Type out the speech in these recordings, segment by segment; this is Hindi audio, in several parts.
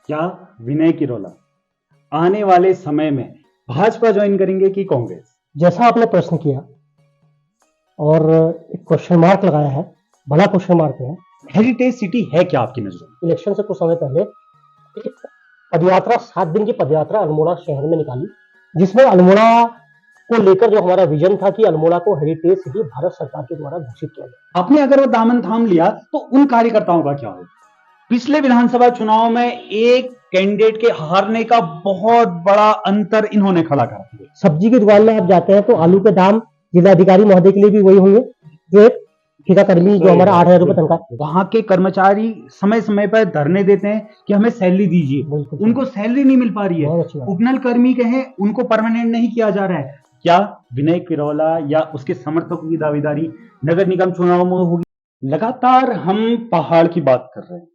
क्या विनय किरोला आने वाले समय में भाजपा ज्वाइन करेंगे कि कांग्रेस? जैसा आपने प्रश्न किया और एक क्वेश्चन मार्क लगाया है, बड़ा क्वेश्चन मार्क है। हेरिटेज सिटी है क्या आपकी नजरों में? इलेक्शन से कुछ समय पहले एक पदयात्रा 7 दिन की पदयात्रा अल्मोड़ा शहर में निकाली, जिसमें अल्मोड़ा को लेकर जो हमारा विजन था कि अल्मोड़ा को हेरिटेज सिटी भारत सरकार के द्वारा घोषित किया गया। आपने अगर वो दामन थाम लिया तो उन कार्यकर्ताओं का क्या होगा? पिछले विधानसभा चुनाव में एक कैंडिडेट के हारने का बहुत बड़ा अंतर इन्होंने खड़ा कर दिया। सब्जी की दुकान में आप जाते हैं तो आलू के दाम जिलाधिकारी महोदय के लिए भी वही होंगे जो एक ठेकाकर्मी जो हमारा 8,000 रुपए तनख्वाह। वहां के कर्मचारी समय समय पर धरने देते हैं कि हमें सैलरी दीजिए, उनको सैलरी नहीं मिल पा रही है। उपनल कर्मी कहें उनको परमानेंट नहीं किया जा रहा है। क्या विनय किरोला या उसके समर्थकों की दावेदारी नगर निगम चुनाव में होगी? लगातार हम पहाड़ की बात कर रहे हैं,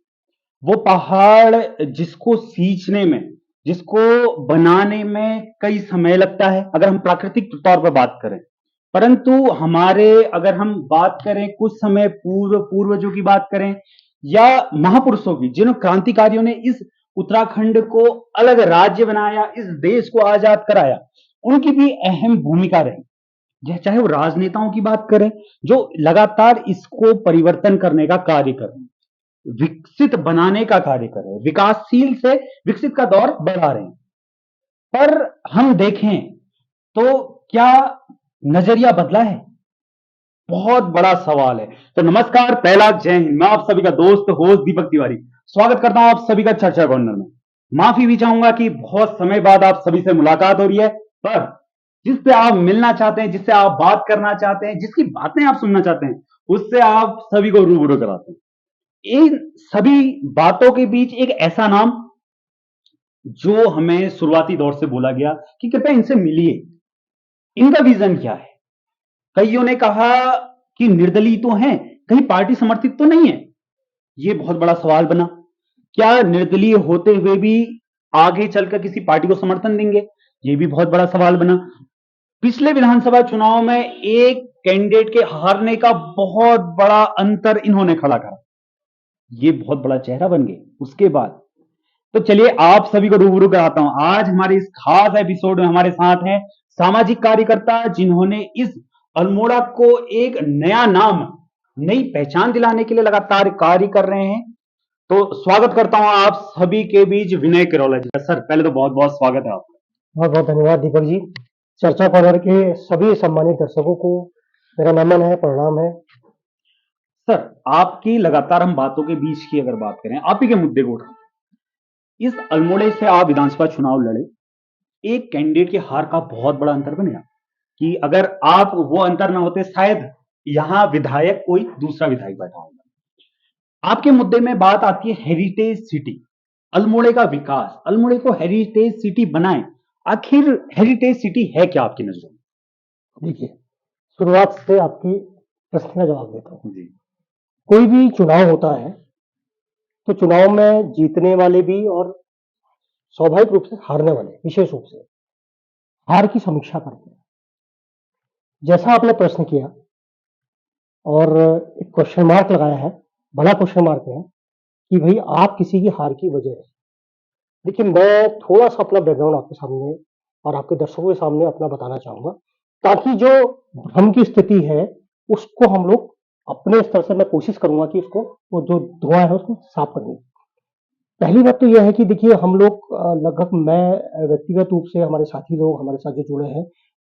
वो पहाड़ जिसको सींचने में, जिसको बनाने में कई समय लगता है अगर हम प्राकृतिक तौर पर बात करें, परंतु हमारे अगर हम बात करें कुछ समय पूर्वजों की बात करें या महापुरुषों की, जिन क्रांतिकारियों ने इस उत्तराखंड को अलग राज्य बनाया, इस देश को आजाद कराया, उनकी भी अहम भूमिका रही। चाहे वो राजनेताओं की बात करें जो लगातार इसको परिवर्तन करने का कार्य कर रहे हैं, विकसित बनाने का कार्य कर रहे हैं, विकासशील से विकसित का दौर बढ़ा रहे हैं। पर हम देखें तो क्या नजरिया बदला है? बहुत बड़ा सवाल है। तो नमस्कार, पहला जय हिंद। मैं आप सभी का दोस्त होस्ट दीपक तिवारी स्वागत करता हूं आप सभी का चर्चा कॉर्नर में। माफी भी चाहूंगा कि बहुत समय बाद आप सभी से मुलाकात हो रही है, पर जिससे आप मिलना चाहते हैं, जिससे आप बात करना चाहते हैं, जिसकी बातें आप सुनना चाहते हैं, उससे आप सभी को रूबरू कराते हैं। इन सभी बातों के बीच एक ऐसा नाम जो हमें शुरुआती दौर से बोला गया कि कृपया इनसे मिलिए, इनका विजन क्या है। कईयों ने कहा कि निर्दलीय तो हैं, कहीं पार्टी समर्थित तो नहीं है। यह बहुत बड़ा सवाल बना। क्या निर्दलीय होते हुए भी आगे चलकर किसी पार्टी को समर्थन देंगे? यह भी बहुत बड़ा सवाल बना। पिछले विधानसभा चुनाव में एक कैंडिडेट के हारने का बहुत बड़ा अंतर इन्होंने खड़ा करा, यह बहुत बड़ा चेहरा बन गए उसके बाद। तो चलिए आप सभी को रूबरू कराता हूं। आज हमारे इस खास एपिसोड में हमारे साथ हैं सामाजिक कार्यकर्ता जिन्होंने इस अल्मोड़ा को एक नया नाम, नई पहचान दिलाने के लिए लगातार कार्य कर रहे हैं। तो स्वागत करता हूं आप सभी के बीच विनय किरोला जी का। सर पहले तो बहुत बहुत स्वागत है आपका। बहुत बहुत धन्यवाद दीपक जी। चर्चा कॉर्नर के सभी सम्मानित दर्शकों को मेरा नमन है, प्रणाम है। सर आपकी लगातार हम बातों के बीच की अगर बात करें, आप ही के मुद्दे को उठाते, इस अल्मोड़े से आप विधानसभा चुनाव लड़े, एक कैंडिडेट के हार का बहुत बड़ा अंतर बनेगा कि अगर आप वो अंतर ना होते शायद यहां विधायक कोई दूसरा विधायक बैठा होगा। आपके मुद्दे में बात आती है हेरिटेज सिटी, अल्मोड़े का विकास, अल्मोड़े को हेरिटेज सिटी बनाएं। आखिर हेरिटेज सिटी है क्या आपकी नजरों में? देखिए, शुरुआत से आपकी प्रश्न का जवाब देता हूँ जी। कोई भी चुनाव होता है तो चुनाव में जीतने वाले भी और स्वाभाविक रूप से हारने वाले विशेष रूप से हार की समीक्षा करते हैं। जैसा आपने प्रश्न किया और एक क्वेश्चन मार्क लगाया है, बड़ा क्वेश्चन मार्क है कि भाई आप किसी की हार की वजह है। देखिए, मैं थोड़ा सा अपना बैकग्राउंड आपके सामने और आपके दर्शकों के सामने अपना बताना चाहूंगा ताकि जो भ्रम की स्थिति है उसको हम लोग अपने स्तर से मैं कोशिश करूंगा कि उसको वो जो धुआं है उसको साफ करने की। पहली बात तो यह है कि देखिए हम लोग लगभग मैं व्यक्तिगत रूप से हमारे साथी लोग हमारे साथ जो जुड़े हैं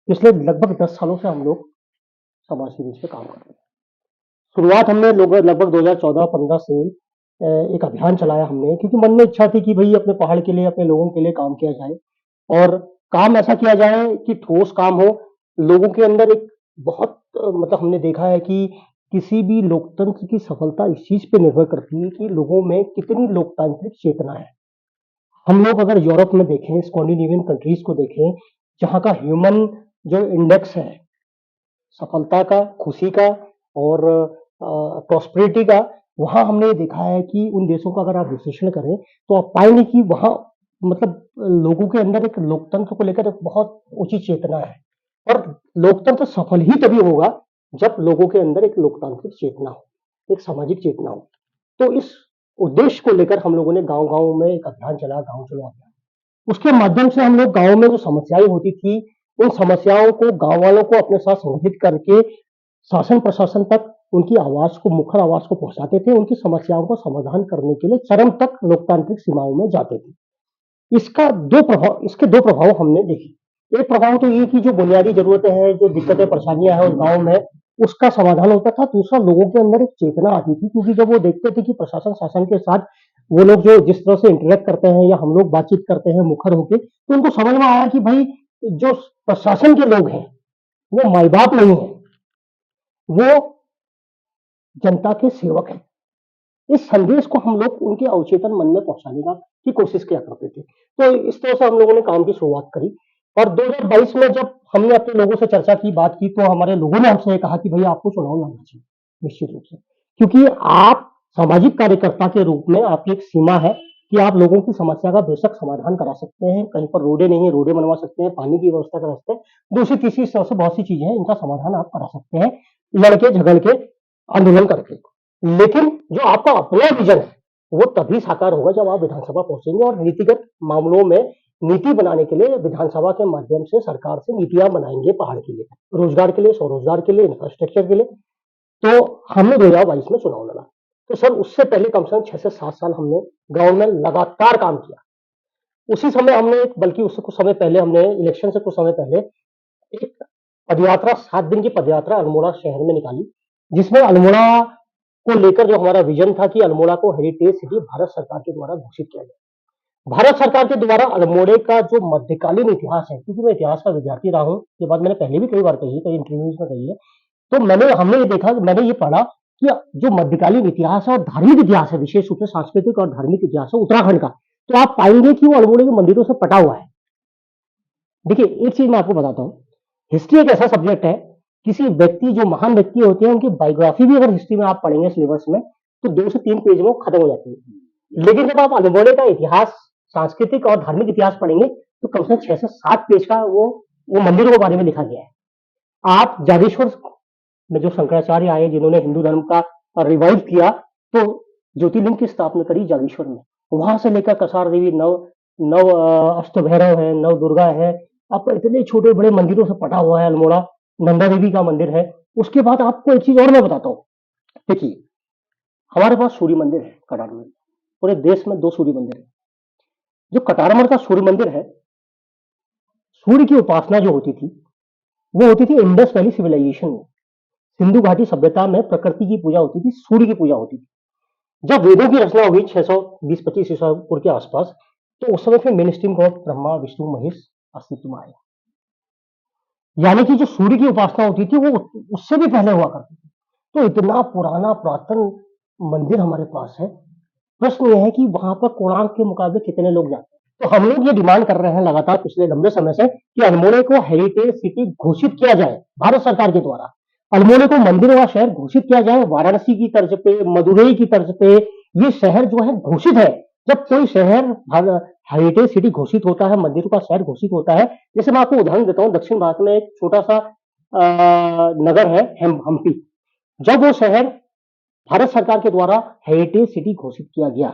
पिछले लगभग 10 सालों से हम लोग समाज के बीच में काम कर रहे हैं। शुरुआत हमने लोग लगभग 2014-15 से एक अभियान चलाया हमने क्योंकि मन में इच्छा थी कि भाई अपने पहाड़ के लिए अपने लोगों के लिए काम किया जाए और काम ऐसा किया जाए कि ठोस काम हो। लोगों के अंदर एक बहुत मतलब हमने देखा है कि किसी भी लोकतंत्र की सफलता इस चीज पे निर्भर करती है कि लोगों में कितनी लोकतांत्रिक चेतना है। हम लोग अगर यूरोप में देखें, स्कैंडिनेवियन कंट्रीज को देखें, जहाँ का ह्यूमन जो इंडेक्स है सफलता का, खुशी का और प्रॉस्पेरिटी का, वहाँ हमने ये देखा है कि उन देशों का अगर आप विश्लेषण करें तो आप पाएंगे कि वहाँ मतलब लोगों के अंदर एक लोकतंत्र को लेकर एक बहुत ऊंची चेतना है और लोकतंत्र सफल ही तभी होगा जब लोगों के अंदर एक लोकतांत्रिक चेतना हो, एक सामाजिक चेतना हो। तो इस उद्देश्य को लेकर हम लोगों ने गांव-गांव में एक अभियान चलाया, गांव चलो अभियान। उसके माध्यम से हम लोग गांव में जो समस्याएं होती थी, उन समस्याओं को गांव वालों को अपने साथ संगठित करके शासन प्रशासन तक उनकी आवाज को, मुखर आवाज को पहुंचाते थे, उनकी समस्याओं को समाधान करने के लिए चरम तक लोकतांत्रिक सीमाओं में जाते थे। इसके दो प्रभाव हमने देखे। एक प्रभाव तो ये कि जो बुनियादी जरूरतें हैं, जो दिक्कतें परेशानियां हैं उस गांव में, उसका समाधान होता था। दूसरा, लोगों के अंदर एक चेतना आती थी, क्योंकि जब वो देखते थे कि प्रशासन शासन के साथ वो लोग जो जिस तरह से इंटरेक्ट करते हैं या हम लोग बातचीत करते हैं मुखर होके, तो उनको समझ में आया कि भाई जो प्रशासन के लोग हैं वो माई बाप नहीं है, वो जनता के सेवक हैं। इस संदेश को हम लोग उनके अवचेतन मन में पहुंचाने की कोशिश किया करते थे। तो इस तरह से हम लोगों ने काम की शुरुआत करी। और 2022 में जब हमने अपने लोगों से चर्चा की, बात की, तो हमारे लोगों ने हमसे कहा कि भैया आपको चुनाव लड़ना चाहिए, निश्चित रूप से, क्योंकि आप सामाजिक कार्यकर्ता के रूप में आपकी एक सीमा है कि आप लोगों की समस्या का बेशक समाधान करा सकते हैं। कहीं पर रोडे नहीं है, रोडे बनवा सकते हैं, पानी की व्यवस्था करा सकते हैं, दूसरी तीसरी इस तरह से बहुत सी चीजें हैं, इनका समाधान आप करा सकते हैं लड़के झगड़ के, आंदोलन करके। लेकिन जो आपका अपना विजन है वो तभी साकार होगा जब आप विधानसभा पहुंचेंगे और नीतिगत मामलों में नीति बनाने के लिए विधानसभा के माध्यम से सरकार से नीतियां बनाएंगे, पहाड़ के लिए, रोजगार के लिए, स्वरोजगार के लिए, इंफ्रास्ट्रक्चर के लिए। तो हमने 2022 में चुनाव लड़ा। तो सर उससे पहले कम से कम 6 से 7 साल हमने गांव में लगातार काम किया। उसी समय हमने, बल्कि उससे कुछ समय पहले, हमने इलेक्शन से कुछ समय पहले एक पदयात्रा, 7 दिन की पदयात्रा अल्मोड़ा शहर में निकाली, जिसमें अल्मोड़ा को लेकर जो हमारा विजन था कि अल्मोड़ा को हेरिटेज सिटी भारत सरकार के द्वारा घोषित किया गया। भारत सरकार के द्वारा अल्मोड़े का जो मध्यकालीन इतिहास है, क्योंकि मैं इतिहास का विद्यार्थी रहा हूँ, ये बात मैंने पहले भी कई बार कही है, कई इंटरव्यूज में कही है, तो हमने ये देखा, मैंने ये पढ़ा कि जो मध्यकालीन इतिहास है और धार्मिक इतिहास है, विशेष रूप से सांस्कृतिक और धार्मिक इतिहास है उत्तराखंड का, तो आप पाएंगे कि वो अल्मोड़े के मंदिरों से पटा हुआ है। देखिए, एक चीज मैं आपको बताता हूँ, हिस्ट्री एक ऐसा सब्जेक्ट है, किसी व्यक्ति, जो महान व्यक्ति होते हैं, उनकी बायोग्राफी भी अगर हिस्ट्री में आप पढ़ेंगे सिलेबस में, तो 2 से 3 पेज में वो खत्म हो जाती है। लेकिन जब आप अल्मोड़े का इतिहास, सांस्कृतिक और धार्मिक इतिहास पढ़ेंगे, तो कम से कम 6 से 7 पेज का वो मंदिरों के बारे में लिखा गया है। आप जागेश्वर में जो शंकराचार्य आए, जिन्होंने हिंदू धर्म का रिवाइव किया, तो ज्योतिर्लिंग की स्थापना करी जागेश्वर में, वहां से लेकर कसार देवी, नव अष्ट भैरव है, नव दुर्गा है, आप इतने छोटे बड़े मंदिरों से पटा हुआ है अल्मोड़ा, नंदा देवी का मंदिर है। उसके बाद आपको एक चीज और मैं बताता हूँ, देखिए हमारे पास सूर्य मंदिर है कटार में, पूरे देश में 2 सूर्य मंदिर है। जो कटारमल का सूर्य मंदिर है, सूर्य की उपासना जो होती थी, वो होती थी इंडस वैली सिविलाइजेशन में, सिंधु घाटी सभ्यता में प्रकृति की पूजा होती थी, सूर्य की पूजा होती थी। जब वेदों की रचना हुई 620-25 ईसा पूर्व के आसपास, तो उस समय फिर main stream God Brahma Vishnu Mahesh अस्तित्व में आए। यानी कि जो सूर्य की उपासना होती थी वो उससे भी पहले हुआ करती थी। तो इतना पुराना पुरातन मंदिर हमारे पास है। प्रश्न यह है कि वहां पर कोणार्क के मुकाबले कितने लोग जाते हैं। तो हम लोग ये डिमांड कर रहे हैं लगातार पिछले लंबे समय से कि अल्मोड़े को हेरिटेज सिटी घोषित किया जाए भारत सरकार के द्वारा। अल्मोड़े को मंदिरों का शहर घोषित किया जाए, वाराणसी की तर्ज पे, मदुरई की तर्ज पे ये शहर जो है घोषित है। जब कोई शहर हेरिटेज सिटी घोषित होता है, मंदिरों का शहर घोषित होता है, जैसे मैं आपको उदाहरण देता हूँ, दक्षिण भारत में एक छोटा सा नगर है हम्पी। जब वो शहर भारत सरकार के द्वारा हेरिटेज सिटी घोषित किया गया,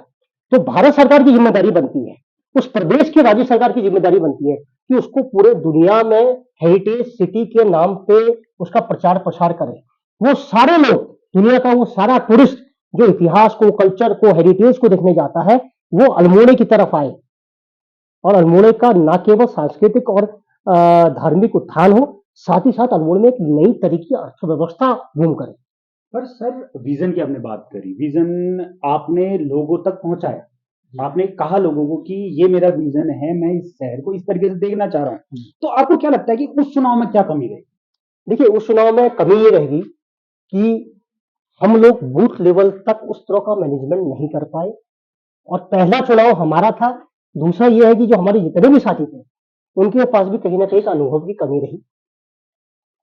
तो भारत सरकार की जिम्मेदारी बनती है, उस प्रदेश की राज्य सरकार की जिम्मेदारी बनती है कि उसको पूरे दुनिया में हेरिटेज सिटी के नाम पे उसका प्रचार प्रसार करें। वो सारे लोग, दुनिया का वो सारा टूरिस्ट जो इतिहास को, कल्चर को, हेरिटेज को देखने जाता है, वो अल्मोड़े की तरफ आए और अल्मोड़े का न केवल सांस्कृतिक और धार्मिक उत्थान हो, साथ ही साथ अल्मोड़े में एक नई तरीके की अर्थव्यवस्था बूम करे। पर सर, विजन की आपने बात करी, विजन आपने लोगों तक पहुंचाया, आपने कहा लोगों को कि ये मेरा विजन है, मैं इस शहर को इस तरीके से देखना चाह रहा हूँ। तो आपको क्या लगता है कि उस चुनाव में क्या कमी रही? देखिए, उस चुनाव में कमी ये रहेगी कि हम लोग बूथ लेवल तक उस तरह का मैनेजमेंट नहीं कर पाए, और पहला चुनाव हमारा था। दूसरा ये है कि जो हमारे जितने भी साथी थे, उनके पास भी कहीं ना कहीं अनुभव की कमी रही,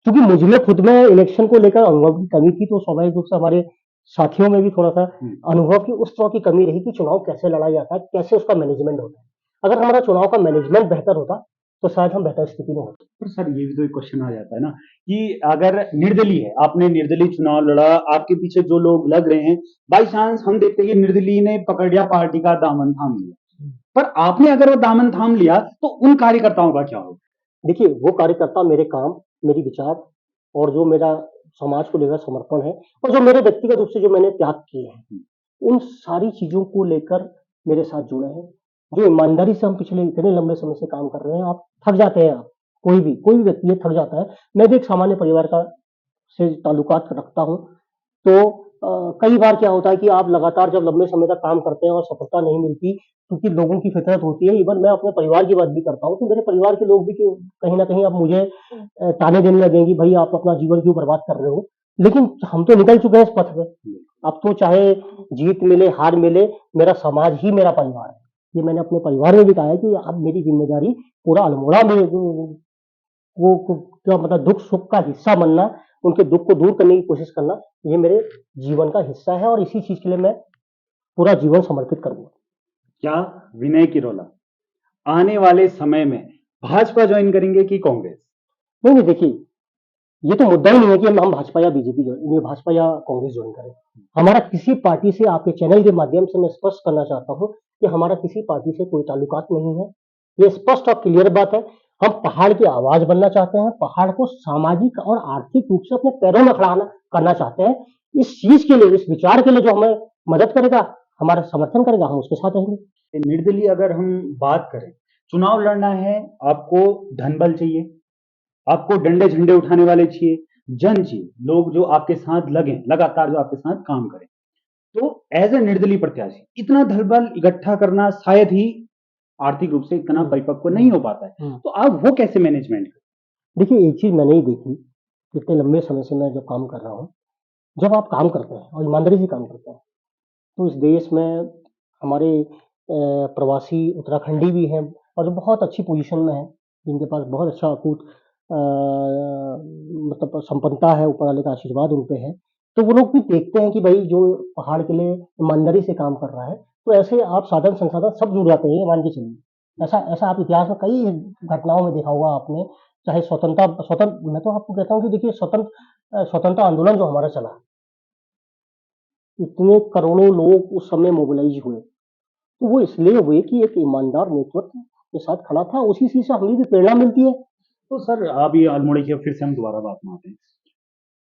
क्योंकि मुझ में खुद में इलेक्शन को लेकर अनुभव की कमी थी, तो स्वाभाविक रूप से हमारे साथियों में भी थोड़ा सा अनुभव की उस तरह की कमी रही कि चुनाव कैसे लड़ा जाता है, कैसे उसका मैनेजमेंट होता है। अगर हमारा चुनाव का मैनेजमेंट बेहतर होता, तो शायद हम बेहतर स्थिति में होते। पर सर ये भी तो एक क्वेश्चन आ जाता है ना कि अगर निर्दलीय है, आपने निर्दलीय चुनाव लड़ा, आपके पीछे जो लोग लग रहे हैं, बाई चांस हम देखते हैं कि निर्दलीय ने पकड़ लिया, पार्टी का दामन थाम लिया, पर आपने अगर वो दामन थाम लिया तो उन कार्यकर्ताओं का क्या होगा? देखिए, वो कार्यकर्ता मेरे काम, मेरी विचार और जो मेरा समाज को लेकर समर्पण है और जो मेरे व्यक्तिगत रूप से जो मैंने त्याग किए हैं, उन सारी चीज़ों को लेकर मेरे साथ जुड़े हैं। जो ईमानदारी से हम पिछले इतने लंबे समय से काम कर रहे हैं, आप थक जाते हैं आप, कोई भी व्यक्ति है थक जाता है। मैं भी एक सामान्य परिवार का से ताल्लुकात रखता हूँ, तो कई बार क्या होता है कि आप लगातार जब लंबे समय तक काम करते हैं और सफलता नहीं मिलती, क्योंकि लोगों की फितरत होती है, इवन मैं अपने परिवार की बात भी करता हूँ, तो मेरे परिवार के लोग भी कि कहीं न कहीं अब मुझे ताने देने लगें कि भई आप अपना जीवन क्यों बर्बाद कर रहे हो? लेकिन हम तो निकल चुके हैं इस पथ पे। अब तो चाहे जीत मिले, हार मिले, मेरा समाज ही मेरा परिवार है। ये मैंने अपने परिवार में भी कहा है कि अब मेरी ज़िम्मेदारी पूरा अल्मोड़ा में वो क्या मतलब दुख-सुख का हिस्सा बनना, उनके दुःख को दूर करने की कोशिश करना, ये मेरे जीवन का हिस्सा है और इसी चीज़ के लिए मैं पूरा जीवन समर्पित करूँगा। क्या विनय किरोला आने वाले समय में भाजपा ज्वाइन करेंगे कि कांग्रेस? नहीं, देखिए, ये तो मुद्दा ही नहीं है कि हम भाजपा या बीजेपी ये भाजपा या कांग्रेस ज्वाइन करें। हमारा किसी पार्टी से आपके चैनल के माध्यम से मैं स्पष्ट करना चाहता हूँ कि हमारा किसी पार्टी से कोई ताल्लुकात नहीं है। ये स्पष्ट और क्लियर बात है। हम पहाड़ की आवाज़ बनना चाहते हैं, पहाड़ को सामाजिक और आर्थिक रूप से अपने पैरों में खड़ा करना चाहते हैं। इस चीज़ के लिए, इस विचार के लिए जो हमें मदद करेगा, हमारा समर्थन करेगा, हम उसके साथ रहेंगे। निर्दलीय अगर हम बात करें, चुनाव लड़ना है, आपको धनबल चाहिए, आपको डंडे झंडे उठाने वाले चाहिए, जन चाहिए, लोग जो आपके साथ लगे, लगातार जो आपके साथ काम करें। तो एज ए निर्दलीय प्रत्याशी इतना धनबल इकट्ठा करना शायद ही आर्थिक रूप से इतना परिपक्व नहीं हो पाता है, तो आप वो कैसे मैनेजमेंट करें? देखिए, एक चीज़ मैंने ही देखी, इतने लंबे समय से मैं जब काम कर रहा हूँ, जब आप काम करते हैं और ईमानदारी से काम करते हैं, तो इस देश में हमारे प्रवासी उत्तराखंडी भी हैं और जो बहुत अच्छी पोजीशन में हैं, जिनके पास बहुत अच्छा अकूत मतलब संपन्नता है, ऊपर वाले का आशीर्वाद उन पे है। तो वो लोग भी देखते हैं कि भई जो पहाड़ के लिए ईमानदारी से काम कर रहा है, तो ऐसे आप साधन-संसाधन सब जुड़ जाते हैं, ये मान के चलिए। ऐसा ऐसा आप इतिहास में कई घटनाओं में देखा होगा आपने, चाहे मैं तो आपको कहता हूँ कि देखिए स्वतंत्रता आंदोलन जो हमारा चला, इतने करोड़ों लोग उस समय मोबिलाइज़ हुए। तो वो इसलिए हुए कि एक ईमानदार नेतृत्व के साथ खड़ा था, उसी चीज़ से हमें भी प्रेरणा मिलती है। तो सर अभी अल्मोड़े की फिर से हम दोबारा बात में आते हैं।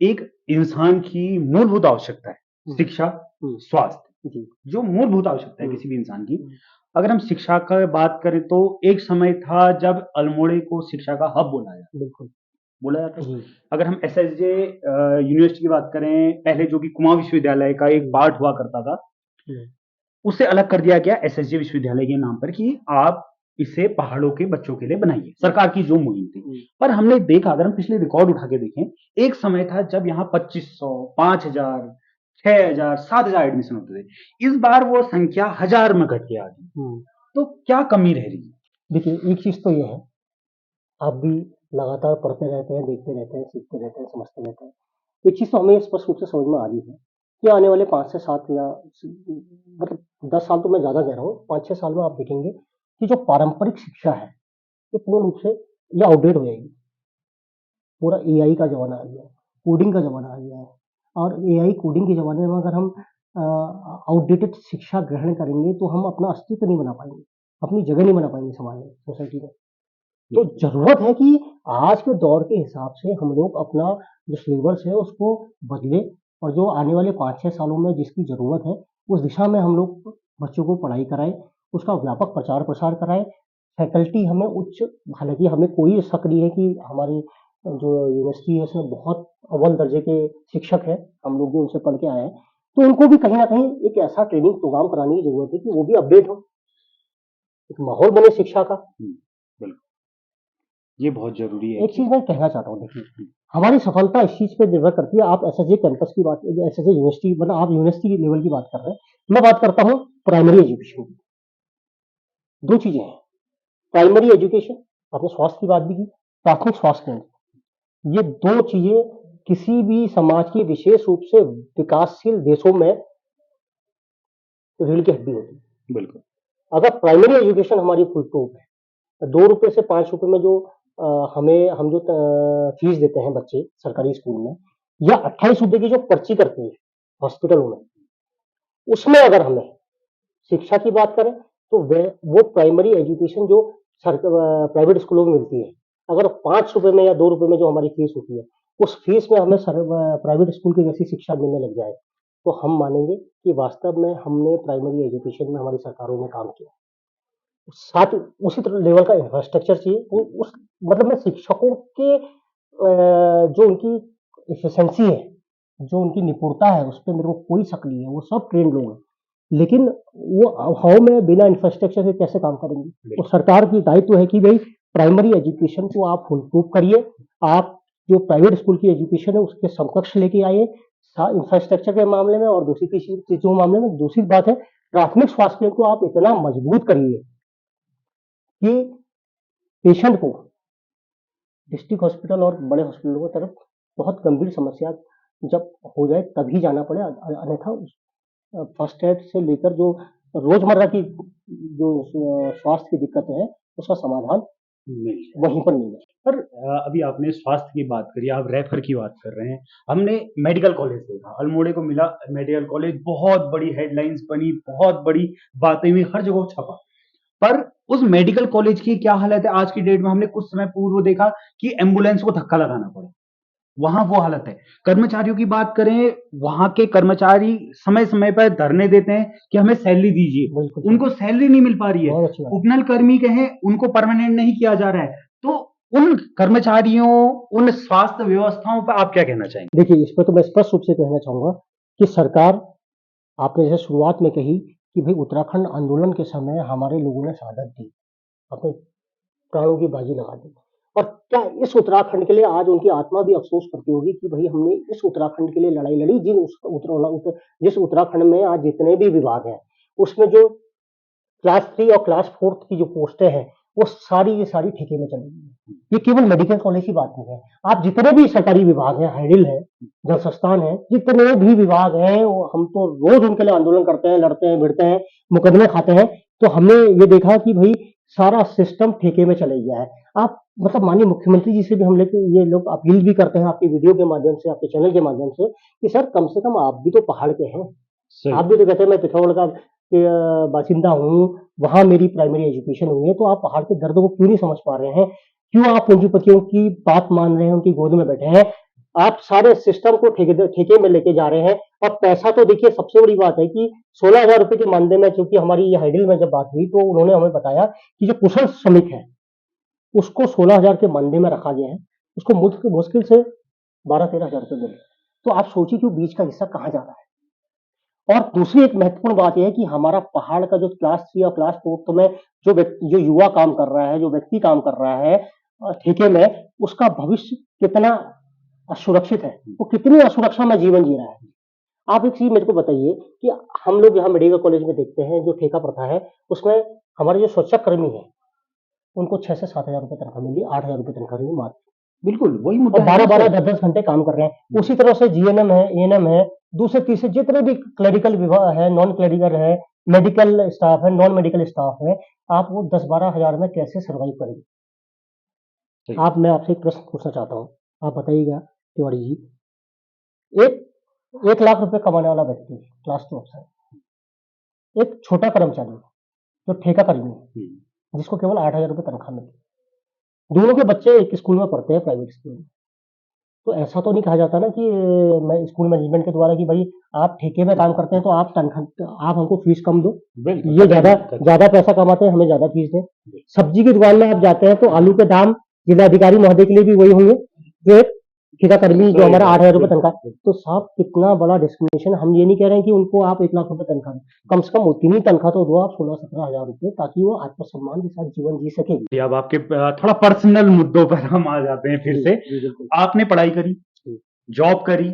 एक इंसान की मूलभूत आवश्यकता है शिक्षा, स्वास्थ्य, जो मूलभूत आवश्यकता है किसी भी इंसान की। अगर हम शिक्षा का बात करें तो एक समय था जब अल्मोड़े को शिक्षा का हब बोला जाता है। अगर हम एसएसजे यूनिवर्सिटी की बात करें, पहले जो कि कुमाऊं विश्वविद्यालय का एक पार्ट हुआ करता था, उसे अलग कर दिया गया एसएसजे विश्वविद्यालय के नाम पर कि आप इसे पहाड़ों के बच्चों के लिए बनाइए, सरकार की जो मुहिम थी। पर हमने देखा, अगर हम पिछले रिकॉर्ड उठा के देखें, एक समय था जब यहाँ 2500, 5000, 6000, 7000 एडमिशन होते थे। इस बार वो संख्या 1000 में घट के आ गई। तो क्या कमी रह रही है? देखिए, एक चीज़ तो ये है, आप भी लगातार पढ़ते रहते हैं, देखते रहते हैं, सीखते रहते हैं, समझते रहते हैं। एक चीज़ तो हमें स्पष्ट रूप से समझ में आ रही है कि आने वाले 5 से 7 या मतलब 10 साल तो मैं ज़्यादा कह रहा हूँ, 5-6 साल में आप देखेंगे कि जो पारंपरिक शिक्षा है, ये पूर्ण रूप से ये आउटडेट हो जाएगी। पूरा एआई का ज़माना आ गया है, कोडिंग का ज़माना आ गया है और एआई कोडिंग के ज़माने में अगर हम आउटडेटेड शिक्षा ग्रहण करेंगे, तो हम अपना अस्तित्व नहीं बना पाएँगे, अपनी जगह नहीं बना पाएँगे समाज में, सोसाइटी में। तो ज़रूरत है कि आज के दौर के हिसाब से हम लोग अपना जो सिलेबस है उसको बदलें और जो आने वाले 5-6 सालों में जिसकी ज़रूरत है, उस दिशा में हम लोग बच्चों को पढ़ाई कराएँ, उसका व्यापक प्रचार-प्रसार कराएँ। फैकल्टी हमें उच्च, हालाँकि हमें कोई शक नहीं है कि हमारी जो यूनिवर्सिटी है उसमें बहुत अव्वल दर्जे के शिक्षक हैं, हम लोग भी उनसे पढ़ के आए हैं। तो उनको भी कहीं न कहीं एक ऐसा ट्रेनिंग प्रोग्राम कराने की ज़रूरत है कि वो भी अपडेट हों। एक माहौल बने शिक्षा का। बिल्कुल। ये बहुत ज़रूरी है। एक चीज़ मैं कहना चाहता हूँ, देखिए, हमारी सफलता इस चीज़ पे निर्भर करती है। आप एसएसजे कैंपस की बात, एसएसजे यूनिवर्सिटी मतलब आप यूनिवर्सिटी लेवल की बात कर रहे हैं, मैं बात करता हूँ प्राइमरी एजुकेशन की। 2 चीज़ें हैं, प्राइमरी एजुकेशन, आपने स्वास्थ्य की बात भी की, प्राथमिक स्वास्थ्य केंद्र। ये 2 चीज़ें किसी भी समाज की विशेष रूप से विकासशील देशों में रीढ़ की हड्डी होती है। बिल्कुल। अगर प्राइमरी एजुकेशन हमारी फुल प्रूफ है, ₹2 से ₹5 में जो हम जो फीस देते हैं बच्चे सरकारी स्कूल में, या ₹28 की जो पर्ची करती है हॉस्पिटलों में, उसमें अगर हमें शिक्षा की बात करें तो वो प्राइमरी एजुकेशन जो प्राइवेट स्कूलों में मिलती है, अगर ₹5 में या ₹2 में जो हमारी फीस होती है, उस फीस में हमें प्राइवेट स्कूल की जैसी शिक्षा मिलने लग जाए, तो हम मानेंगे कि वास्तव में हमने प्राइमरी एजुकेशन में हमारी सरकारों ने काम किया। साथ उसी तरह लेवल का इंफ्रास्ट्रक्चर चाहिए। उस मतलब मैं शिक्षकों के जो उनकी एफिशिएंसी है, जो उनकी निपुणता है, उस पे मेरे को कोई शक नहीं है, वो सब ट्रेन्ड लोग हैं। लेकिन वो हवा में बिना इंफ्रास्ट्रक्चर के कैसे काम करेंगे? तो सरकार की दायित्व है कि भई प्राइमरी एजुकेशन को आप फुल प्रूफ करिए। आप जो प्राइवेट स्कूल की एजुकेशन है उसके समकक्ष लेके आइए। इंफ्रास्ट्रक्चर के मामले में और दूसरी किसी चीज़ों के मामले में। दूसरी बात है प्राथमिक स्वास्थ्य केंद्र को आप इतना मजबूत करिए कि पेशेंट को डिस्ट्रिक्ट हॉस्पिटल और बड़े हॉस्पिटलों की तरफ बहुत गंभीर समस्या जब हो जाए तभी जाना पड़े, अन्यथा फर्स्ट एड से लेकर जो रोजमर्रा की जो स्वास्थ्य की दिक्कतें हैं उसका समाधान वहीं पर मिल जाए। पर अभी आपने स्वास्थ्य की बात करी, आप रेफर की बात कर रहे हैं। हमने मेडिकल कॉलेज देखा, अल्मोड़े को मिला मेडिकल कॉलेज, बहुत बड़ी हेडलाइंस बनी, बहुत बड़ी बातें हुई, हर जगह छपा। पर उस मेडिकल कॉलेज की क्या हालत है आज की डेट में? हमने कुछ समय पूर्व देखा कि एम्बुलेंस को धक्का लगाना पड़ा, वहां वो हालत है। कर्मचारियों की बात करें, वहां के कर्मचारी समय समय पर धरने देते हैं कि हमें सैलरी दीजिए, उनको सैलरी नहीं मिल पा रही है। उपनल कर्मी कहें, उनको परमानेंट नहीं किया जा रहा है। तो उन कर्मचारियों, उन स्वास्थ्य व्यवस्थाओं पर आप क्या कहना चाहेंगे? देखिए, इस पर तो मैं स्पष्ट रूप से कहना चाहूंगा कि सरकार, आपने जैसे शुरुआत में कही कि भाई उत्तराखंड आंदोलन के समय हमारे लोगों ने शहादत दी, अपने प्राणों की बाजी लगा दी, और क्या इस उत्तराखंड के लिए आज उनकी आत्मा भी अफसोस करती होगी कि भाई हमने इस उत्तराखंड के लिए लड़ाई लड़ी, जिस उत्तराखंड में आज जितने भी विभाग हैं उसमें जो क्लास 3 और क्लास 4 की जो पोस्टें हैं वो सारी की सारी ठेके में चली गई है। ये केवल मेडिकल कॉलेज की बात नहीं है, आप जितने भी सरकारी विभाग हैं, हाइडिल है, जल संस्थान है, जितने भी विभाग हैं, हम तो रोज उनके लिए आंदोलन करते हैं, लड़ते हैं, भिड़ते हैं, मुकदमे खाते हैं। तो हमने ये देखा कि भाई सारा सिस्टम ठेके में चले गया है। आप मतलब माननीय मुख्यमंत्री जी से भी हम ये लोग अपील भी करते हैं आपकी वीडियो के माध्यम से, आपके चैनल के माध्यम से, कि सर कम से कम आप भी तो पहाड़ के हैं। आप भी तो कहते हैं मैं पिथौरागढ़ का बासिंदा हूँ, वहां मेरी प्राइमरी एजुकेशन हुई है, तो आप पहाड़ के दर्द को क्यों नहीं समझ पा रहे हैं? क्यों आप पूंजीपतियों की बात मान रहे हैं, उनकी गोद में बैठे हैं? आप सारे सिस्टम को ठेके में लेके जा रहे हैं। और पैसा तो देखिए, सबसे बड़ी बात है कि 16,000 रुपए के मानदेय में, क्योंकि हमारी ये हाइडिल में जब बात हुई तो उन्होंने हमें बताया कि जो कुशल श्रमिक है उसको 16,000 के मानदेय में रखा गया है, उसको मुश्किल से 12-13,000 रुपए मिले। तो आप सोचिए कि वो बीच का हिस्सा कहाँ जा रहा है। और दूसरी एक महत्वपूर्ण बात यह है कि हमारा पहाड़ का जो क्लास 3 और क्लास 4 में जो युवा काम कर रहा है, जो व्यक्ति काम कर रहा है ठेके में, उसका भविष्य कितना असुरक्षित है, वो कितनी असुरक्षा में जीवन जी रहा है। आप एक चीज मेरे को बताइए कि हम लोग यहाँ मेडिकल कॉलेज में देखते हैं जो ठेका प्रथा है, उसमें हमारे जो स्वच्छता कर्मी है उनको 6 से 7,000 रुपए तनख्वाह मिली, 8,000 रुपए तनख्वाह मिली मात्र। बिल्कुल वही मुद्दा, 12-12, 10-10 घंटे काम कर रहे हैं। उसी तरह से जीएनएम है, एएनएम है, दूसरे तीसरे जितने भी क्लरिकल विभाग है, नॉन क्लरिकल है, मेडिकल स्टाफ है, नॉन मेडिकल स्टाफ है, आप वो 10-12 हजार में कैसे सर्वाइव करेंगे? मैं आपसे एक प्रश्न पूछना चाहता हूँ, आप बताइएगा तिवारी जी। एक 1 लाख रुपए कमाने वाला व्यक्ति क्लास 2 अफसर, एक छोटा कर्मचारी जो ठेका कर्मी है जिसको केवल 8,000 रुपए तनख्वाह मिलती है, दोनों के बच्चे एक स्कूल में पढ़ते हैं, प्राइवेट स्कूल में। तो ऐसा तो नहीं कहा जाता ना कि मैं स्कूल मैनेजमेंट के द्वारा कि भाई आप ठेके में काम करते हैं तो आप हमको फीस कम दो, ये ज्यादा पैसा कमाते हैं, हमें ज्यादा फीस दें। सब्जी की दुकान में आप जाते हैं तो आलू के दाम जिलाधिकारी महोदय के लिए भी वही होंगे जो एक ठेका कर्मी जो हमारा 8,000 रुपए तनख्वाह। तो साहब कितना बड़ा डिस्क्रिमिनेशन। हम ये नहीं कह रहे हैं कि उनको आप 1 लाख रुपए तनख्वाह, कम से कम उतनी तनख्वाह तो दो आप 16-17 हजार रुपए, ताकि वो आत्मसम्मान के साथ जीवन जी सके। अब आपके थोड़ा पर्सनल मुद्दों पर हम आ जाते हैं फिर से। आपने पढ़ाई करी, जॉब करी,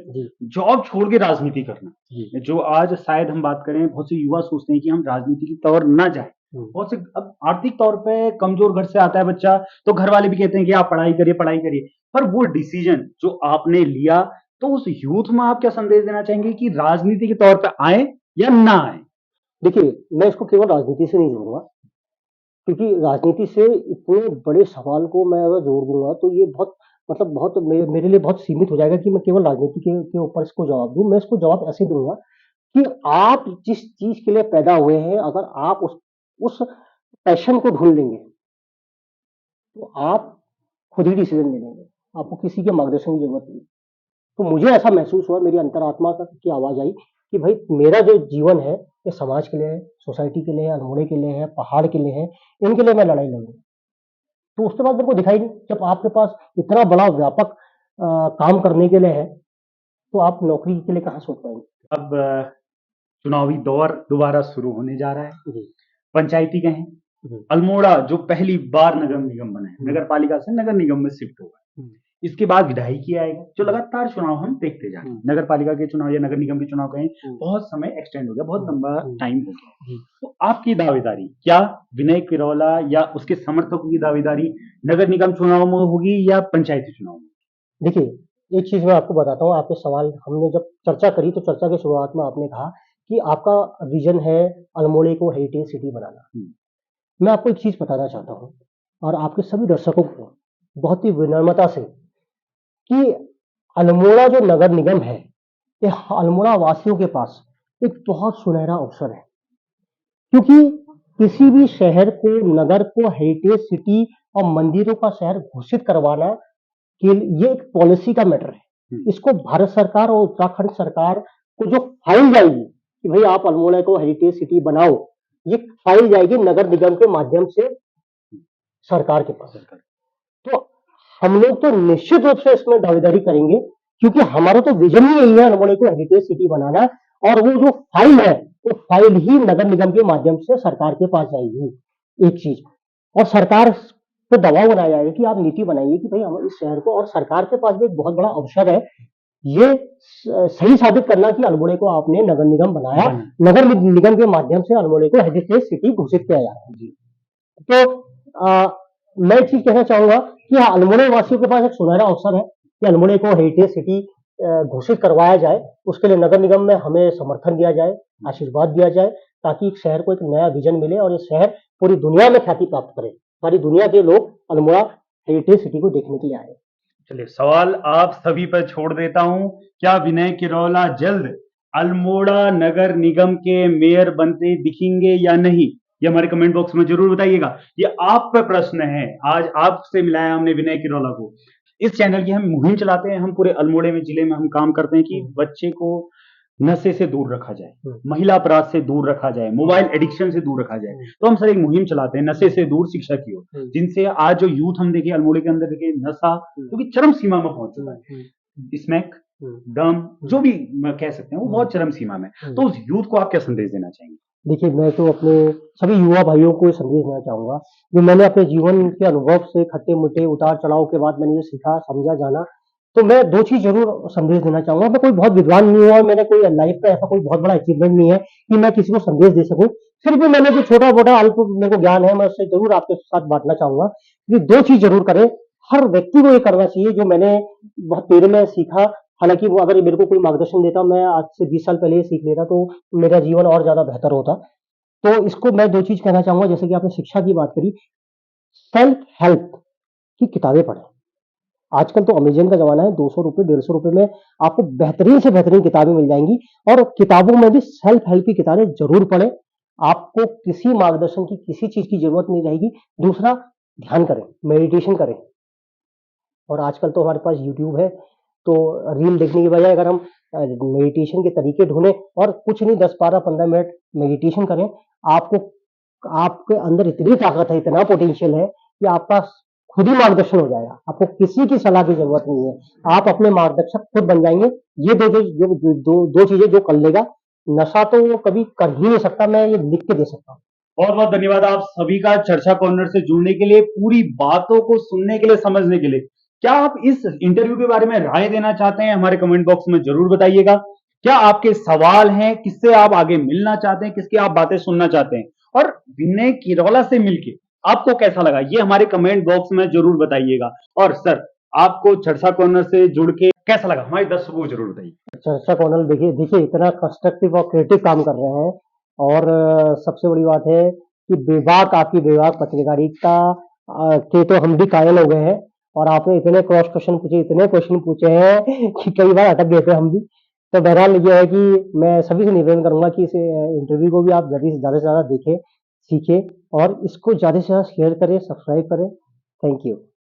जॉब छोड़ के राजनीति करना, जो आज शायद हम बात करें, बहुत से युवा सोचते हैं कि हम राजनीति की तौर ना जाए। बहुत से अब आर्थिक तौर पे कमजोर घर से आता है बच्चा, तो घर वाले भी कहते हैं कि आप पढ़ाई करिए, पढ़ाई करिए। पर वो डिसीजन जो आपने लिया, तो उस यूथ में आप क्या संदेश देना चाहेंगे कि राजनीति के तौर पे आए या ना आए? देखिए, मैं इसको केवल राजनीति से नहीं जोड़ूंगा, क्योंकि राजनीति से इतने बड़े सवाल को मैं अगर जोड़ दूंगा तो ये बहुत मतलब बहुत मेरे लिए बहुत सीमित हो जाएगा कि मैं केवल राजनीति के ऊपर इसको जवाब दूं। मैं इसको जवाब ऐसे दूंगा कि आप जिस चीज के लिए पैदा हुए हैं, अगर आप उस पैशन को ढूंढ लेंगे तो आप खुद ही डिसीजन ले लेंगे, आपको किसी के मार्गदर्शन की जरूरत नहीं। तो मुझे ऐसा महसूस हुआ, मेरी अंतरात्मा की आवाज आई कि भाई मेरा जो जीवन है ये समाज के लिए है, सोसाइटी के लिए है, अल्मोड़े के लिए है, पहाड़ के लिए है, इनके लिए मैं लड़ाई लड़ूंगा। तो उसके बाद मेरे को दिखाई नहीं, जब आपके पास इतना बड़ा व्यापक काम करने के लिए है तो आप नौकरी के लिए कहाँ सोच पाएंगे। अब चुनावी दौर दोबारा शुरू होने जा रहा है। पंचायती कहें, अल्मोड़ा जो पहली बार नगर निगम बना है, नगर पालिका से नगर निगम में शिफ्ट होगा, इसके बाद विधायिकी आएगा, जो लगातार चुनाव हम देखते जा रहे हैं। नगर पालिका के चुनाव या नगर निगम के चुनाव कहें, बहुत समय एक्सटेंड हो गया, बहुत लंबा टाइम हो गया। तो आपकी दावेदारी क्या विनय किरौला या उसके समर्थकों की दावेदारी नगर निगम चुनाव में होगी या पंचायती चुनाव में? देखिए, एक चीज मैं आपको बताता हूँ। आपके सवाल हमने जब चर्चा करी तो चर्चा की शुरुआत में आपने कहा कि आपका विजन है अल्मोड़े को हेरिटेज सिटी बनाना। मैं आपको एक चीज बताना चाहता हूँ और आपके सभी दर्शकों को बहुत ही विनम्रता से कि अल्मोड़ा जो नगर निगम है, ये अल्मोड़ा वासियों के पास एक बहुत सुनहरा अवसर है। क्योंकि किसी भी शहर को, नगर को हेरिटेज सिटी और मंदिरों का शहर घोषित करवाना कि ये एक पॉलिसी का मैटर है। इसको भारत सरकार और उत्तराखंड सरकार को जो फाइल जाएगी कि भाई आप अल्मोड़ा को हेरिटेज सिटी बनाओ, ये फाइल जाएगी नगर निगम के माध्यम से सरकार के पास। तो हम लोग तो निश्चित रूप से इसमें दावेदारी करेंगे, क्योंकि हमारा तो विजन ही यही है अल्मोड़ा को हेरिटेज सिटी बनाना। और वो जो फाइल है, वो फाइल ही नगर निगम के माध्यम से सरकार के पास जाएगी, एक चीज। और सरकार पे दबाव बनाया जाएगा कि आप नीति बनाइए कि भाई हम इस शहर को, और सरकार के पास भी एक बहुत बड़ा अवसर है ये सही साबित करना कि अल्मोड़े को आपने नगर निगम बनाया, नगर निगम के माध्यम से अल्मोड़े को हेरिटेज सिटी घोषित किया जाए। तो मैं एक चीज कहना चाहूंगा कि अल्मोड़े वासियों के पास एक सुनहरा अवसर है कि अल्मोड़े को हेरिटेज सिटी घोषित करवाया जाए। उसके लिए नगर निगम में हमें समर्थन दिया जाए, आशीर्वाद दिया जाए, ताकि इस शहर को एक नया विजन मिले और ये शहर पूरी दुनिया में ख्याति प्राप्त करे, सारी दुनिया के लोग अल्मोड़ा हेरिटेज सिटी को देखने के लिए आए। चलिए, सवाल आप सभी पर छोड़ देता हूं, क्या विनय किरौला जल्द अल्मोड़ा नगर निगम के मेयर बनते दिखेंगे या नहीं? ये हमारे कमेंट बॉक्स में जरूर बताइएगा। ये आप पर प्रश्न है, आज आपसे मिलाया हमने विनय किरौला को। इस चैनल की हम मुहिम चलाते हैं, हम पूरे अल्मोड़े में, जिले में हम काम करते हैं कि बच्चे को नशे से दूर रखा जाए, महिला अपराध से दूर रखा जाए, मोबाइल एडिक्शन से दूर रखा जाए। तो हम सर एक मुहिम चलाते हैं नशे से दूर शिक्षा की ओर, जिनसे आज जो यूथ हम देखे अल्मोड़े के अंदर देखे, नशा क्योंकि चरम सीमा में पहुंच चुका है, स्मैक, दम, जो भी कह सकते हैं, वो बहुत चरम सीमा में। तो उस यूथ को आप क्या संदेश देना चाहेंगे? देखिए, मैं तो अपने सभी युवा भाइयों को संदेश देना चाहूंगा, जो मैंने अपने जीवन के अनुभव से, खट्टे मीठे उतार चढ़ाव के बाद मैंने जो सीखा, समझा, जाना, तो मैं दो चीज जरूर संदेश देना चाहूंगा। मैं कोई बहुत विद्वान नहीं हूँ और मेरे कोई लाइफ का ऐसा कोई बहुत बड़ा अचीवमेंट नहीं है कि मैं किसी को संदेश दे सकूं। फिर भी मैंने जो छोटा मोटा अल्प मेरे को ज्ञान है, मैं उससे जरूर आपके साथ बांटना चाहूंगा कि दो चीज जरूर करें। हर व्यक्ति को ये करना चाहिए जो मैंने बहुत देर में सीखा। हालांकि वो अगर मेरे को कोई मार्गदर्शन देता, मैं आज से 20 साल पहले सीख लेता तो मेरा जीवन और ज्यादा बेहतर होता। तो इसको मैं दो चीज कहना चाहूंगा। जैसे कि आपने शिक्षा की बात करी, सेल्फ हेल्प की किताबें पढ़ें। आजकल तो अमेजन का जमाना है, 200 रुपए 150 रुपए में आपको बेहतरीन से बेहतरीन किताबें मिल जाएंगी। और किताबों में भी सेल्फ हेल्प की किताबें जरूर पढ़ें, आपको किसी मार्गदर्शन की, किसी चीज की जरूरत नहीं रहेगी। दूसरा, ध्यान करें, मेडिटेशन करें। और आजकल तो हमारे पास यूट्यूब है, तो रील देखने की बजाय अगर हम मेडिटेशन के तरीके ढूंढें और कुछ नहीं 10, 12, 15 मिनट मेडिटेशन करें, आपको, आपके अंदर इतनी ताकत है, इतना पोटेंशियल है कि आपका खुद ही मार्गदर्शन हो जाएगा। आपको किसी की सलाह की जरूरत नहीं है, आप अपने मार्गदर्शक खुद बन जाएंगे। ये दो चीजें जो कर लेगा, नशा तो वो कभी कर ही नहीं सकता। मैं ये लिख के दे सकता हूँ। बहुत बहुत धन्यवाद आप सभी का चर्चा कॉर्नर से जुड़ने के लिए, पूरी बातों को सुनने के लिए, समझने के लिए। क्या आप इस इंटरव्यू के बारे में राय देना चाहते हैं? हमारे कमेंट बॉक्स में जरूर बताइएगा। क्या आपके सवाल हैं, किससे आप आगे मिलना चाहते हैं, किसकी आप बातें सुनना चाहते हैं, और विनय किरौला से मिलके आपको कैसा लगा, ये हमारे कमेंट बॉक्स में जरूर बताइएगा। और सर, आपको चर्चा कॉर्नर से जुड़ के कैसा लगा, हमारे दर्शकों को जरूर बताइए। चर्चा कॉर्नर देखिए इतना कंस्ट्रक्टिव और क्रिएटिव काम कर रहे हैं। और सबसे बड़ी बात है कि बेबाक आपकी बेबाक पत्रकारिता के तो हम भी कायल हो गए हैं और आपने इतने क्रॉस क्वेश्चन पूछे, इतने क्वेश्चन पूछे हैं कि कई बार अटक गए थे हम भी। तो बहरहाल ये है कि मैं सभी से निवेदन करूंगा कि इस इंटरव्यू को भी आप ज़्यादा से ज़्यादा देखें, सीखें और इसको ज़्यादा से ज़्यादा शेयर करें, सब्सक्राइब करें। Thank you.